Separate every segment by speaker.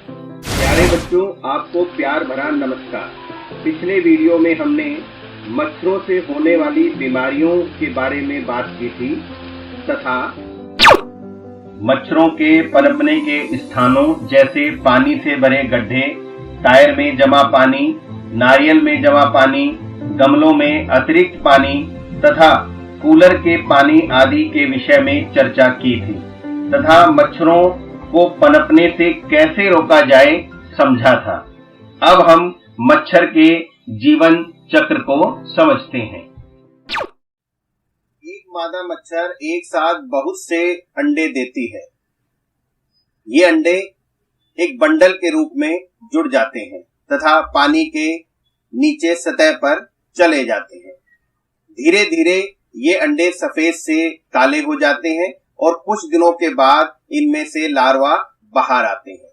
Speaker 1: प्यारे बच्चों, आपको प्यार भरा नमस्कार। पिछले वीडियो में हमने मच्छरों से होने वाली बीमारियों के बारे में बात की थी तथा मच्छरों के पनपने के स्थानों जैसे पानी से भरे गड्ढे, टायर में जमा पानी, नारियल में जमा पानी, गमलों में अतिरिक्त पानी तथा कूलर के पानी आदि के विषय में चर्चा की थी तथा मच्छरों को पनपने से कैसे रोका जाए समझा था। अब हम मच्छर के जीवन चक्र को समझते हैं। एक मादा मच्छर एक साथ बहुत से अंडे देती है। ये अंडे एक बंडल के रूप में जुड़ जाते हैं तथा पानी के नीचे सतह पर चले जाते हैं। धीरे धीरे ये अंडे सफेद से काले हो जाते हैं और कुछ दिनों के बाद इनमें से लार्वा बाहर आते हैं।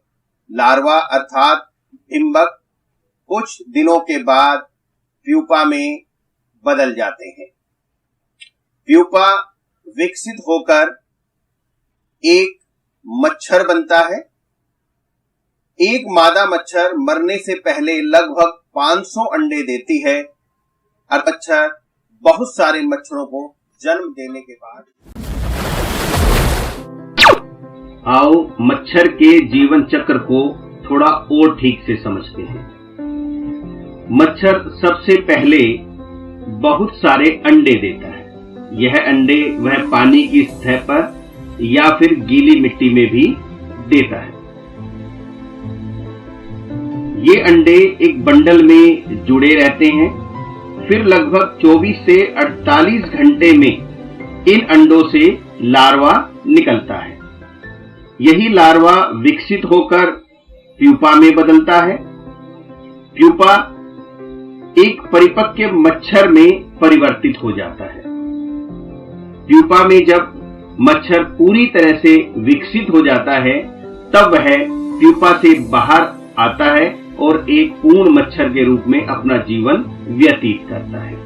Speaker 1: लार्वा अर्थात डिंबक कुछ दिनों के बाद प्यूपा में बदल जाते हैं। प्यूपा विकसित होकर एक मच्छर बनता है। एक मादा मच्छर मरने से पहले लगभग 500 अंडे देती है और मच्छर बहुत सारे मच्छरों को जन्म देने के बाद आओ मच्छर के जीवन चक्र को थोड़ा और ठीक से समझते हैं। मच्छर सबसे पहले बहुत सारे अंडे देता है। यह अंडे वह पानी की सतह पर या फिर गीली मिट्टी में भी देता है। ये अंडे एक बंडल में जुड़े रहते हैं। फिर लगभग 24 से 48 घंटे में इन अंडों से लार्वा निकलता है। यही लार्वा विकसित होकर प्यूपा में बदलता है। प्यूपा एक परिपक्व मच्छर में परिवर्तित हो जाता है। प्यूपा में जब मच्छर पूरी तरह से विकसित हो जाता है तब वह प्यूपा से बाहर आता है और एक पूर्ण मच्छर के रूप में अपना जीवन व्यतीत करता है।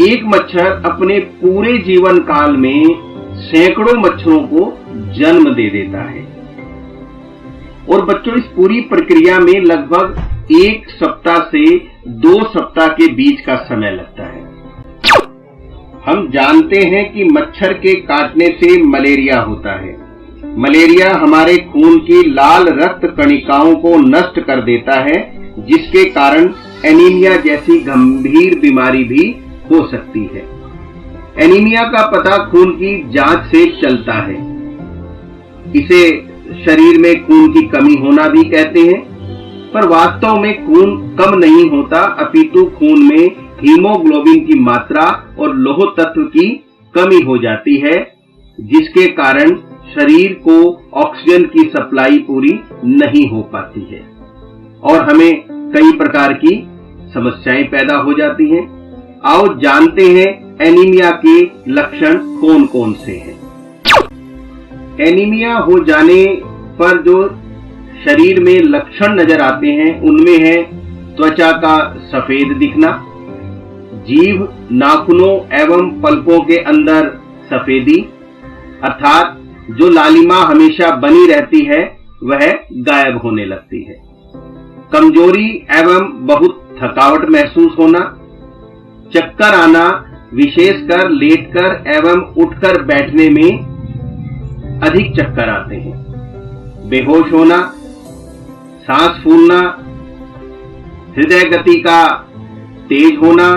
Speaker 1: एक मच्छर अपने पूरे जीवन काल में सैकड़ों मच्छरों को जन्म दे देता है और बच्चों इस पूरी प्रक्रिया में लगभग 1 सप्ताह से 2 सप्ताह के बीच का समय लगता है। हम जानते हैं कि मच्छर के काटने से मलेरिया होता है। मलेरिया हमारे खून की लाल रक्त कणिकाओं को नष्ट कर देता है, जिसके कारण एनीमिया जैसी गंभीर बीमारी भी हो सकती है। एनीमिया का पता खून की जांच से चलता है। इसे शरीर में खून की कमी होना भी कहते हैं, पर वास्तव में खून कम नहीं होता, अपितु खून में हीमोग्लोबिन की मात्रा और लौह तत्व की कमी हो जाती है, जिसके कारण शरीर को ऑक्सीजन की सप्लाई पूरी नहीं हो पाती है और हमें कई प्रकार की समस्याएं पैदा हो जाती हैं। आओ जानते हैं एनीमिया के लक्षण कौन कौन से हैं। एनीमिया हो जाने पर जो शरीर में लक्षण नजर आते हैं उनमें है त्वचा का सफेद दिखना, जीभ, नाखूनों एवं पलकों के अंदर सफेदी अर्थात जो लालिमा हमेशा बनी रहती है वह गायब होने लगती है। कमजोरी एवं बहुत थकावट महसूस होना, चक्कर आना, विशेषकर लेटकर एवं उठकर बैठने में अधिक चक्कर आते हैं, बेहोश होना, सांस फूलना, हृदय गति का तेज होना,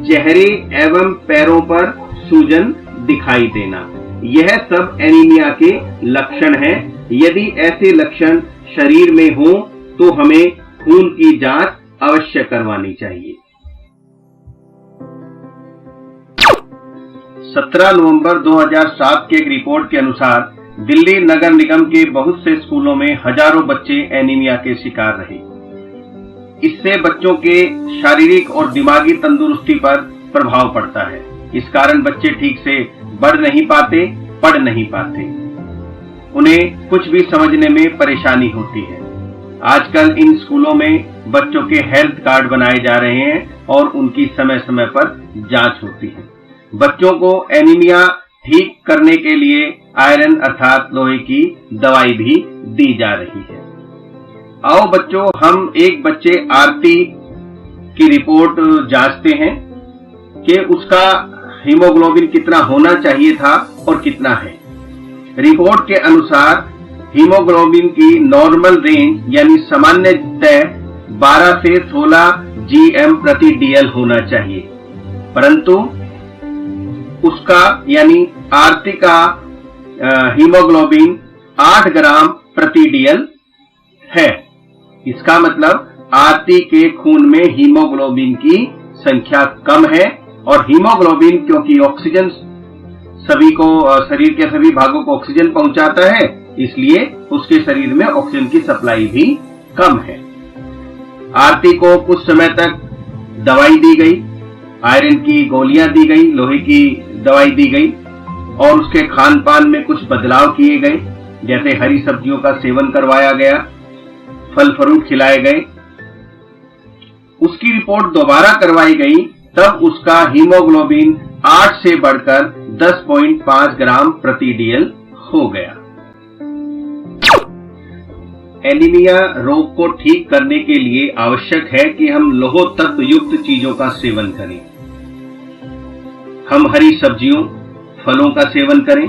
Speaker 1: चेहरे एवं पैरों पर सूजन दिखाई देना, यह सब एनीमिया के लक्षण हैं। यदि ऐसे लक्षण शरीर में हो तो हमें खून की जांच अवश्य करवानी चाहिए। 17 नवंबर 2007 की एक रिपोर्ट के अनुसार दिल्ली नगर निगम के बहुत से स्कूलों में हजारों बच्चे एनीमिया के शिकार रहे। इससे बच्चों के शारीरिक और दिमागी तंदुरुस्ती पर प्रभाव पड़ता है। इस कारण बच्चे ठीक से बढ़ नहीं पाते, पढ़ नहीं पाते, उन्हें कुछ भी समझने में परेशानी होती है। आजकल इन स्कूलों में बच्चों के हेल्थ कार्ड बनाए जा रहे हैं और उनकी समय समय पर जांच होती है। बच्चों को एनीमिया ठीक करने के लिए आयरन अर्थात लोहे की दवाई भी दी जा रही है। आओ बच्चों, हम एक बच्चे आरती की रिपोर्ट जांचते हैं कि उसका हीमोग्लोबिन कितना होना चाहिए था और कितना है। रिपोर्ट के अनुसार हीमोग्लोबिन की नॉर्मल रेंज यानी सामान्यतः 12 से 16 GM प्रति DL होना चाहिए, परंतु उसका यानी आरती का हीमोग्लोबिन 8 ग्राम प्रति DL है। इसका मतलब आरती के खून में हीमोग्लोबिन की संख्या कम है, और हीमोग्लोबिन क्योंकि ऑक्सीजन सभी को, शरीर के सभी भागों को ऑक्सीजन पहुंचाता है, इसलिए उसके शरीर में ऑक्सीजन की सप्लाई भी कम है। आरती को कुछ समय तक दवाई दी गई, आयरन की गोलियां दी गई, लोहे की दवाई दी गई, और उसके खान पान में कुछ बदलाव किए गए, जैसे हरी सब्जियों का सेवन करवाया गया, फल फ्रूट खिलाए गए। उसकी रिपोर्ट दोबारा करवाई गई, तब उसका हीमोग्लोबिन 8 से बढ़कर 10.5 ग्राम प्रति DL हो गया। एनीमिया रोग को ठीक करने के लिए आवश्यक है कि हम लौह तत्व युक्त चीजों का सेवन करें। हम हरी सब्जियों, फलों का सेवन करें,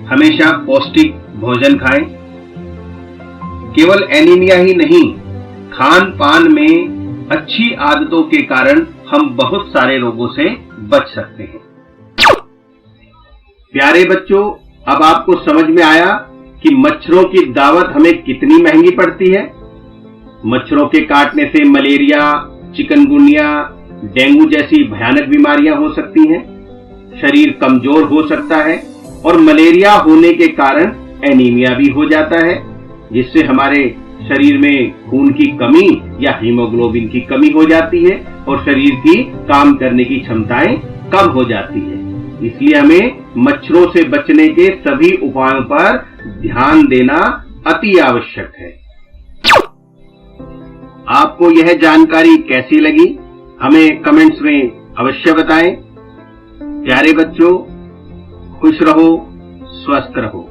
Speaker 1: हमेशा पौष्टिक भोजन खाएं। केवल एनीमिया ही नहीं, खान पान में अच्छी आदतों के कारण हम बहुत सारे रोगों से बच सकते हैं। प्यारे बच्चों, अब आपको समझ में आया कि मच्छरों की दावत हमें कितनी महंगी पड़ती है। मच्छरों के काटने से मलेरिया, चिकनगुनिया, डेंगू जैसी भयानक बीमारियां हो सकती हैं, शरीर कमजोर हो सकता है, और मलेरिया होने के कारण एनीमिया भी हो जाता है, जिससे हमारे शरीर में खून की कमी या हीमोग्लोबिन की कमी हो जाती है और शरीर की काम करने की क्षमताएं कम हो जाती है। इसलिए हमें मच्छरों से बचने के सभी उपायों पर ध्यान देना अति आवश्यक है। आपको यह जानकारी कैसी लगी, हमें कमेंट्स में अवश्य बताएं। प्यारे बच्चों, खुश रहो, स्वस्थ रहो।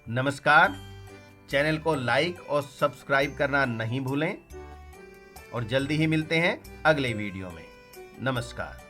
Speaker 2: नमस्कार, चैनल को लाइक और सब्सक्राइब करना नहीं भूलें, और जल्दी ही मिलते हैं अगले वीडियो में। नमस्कार।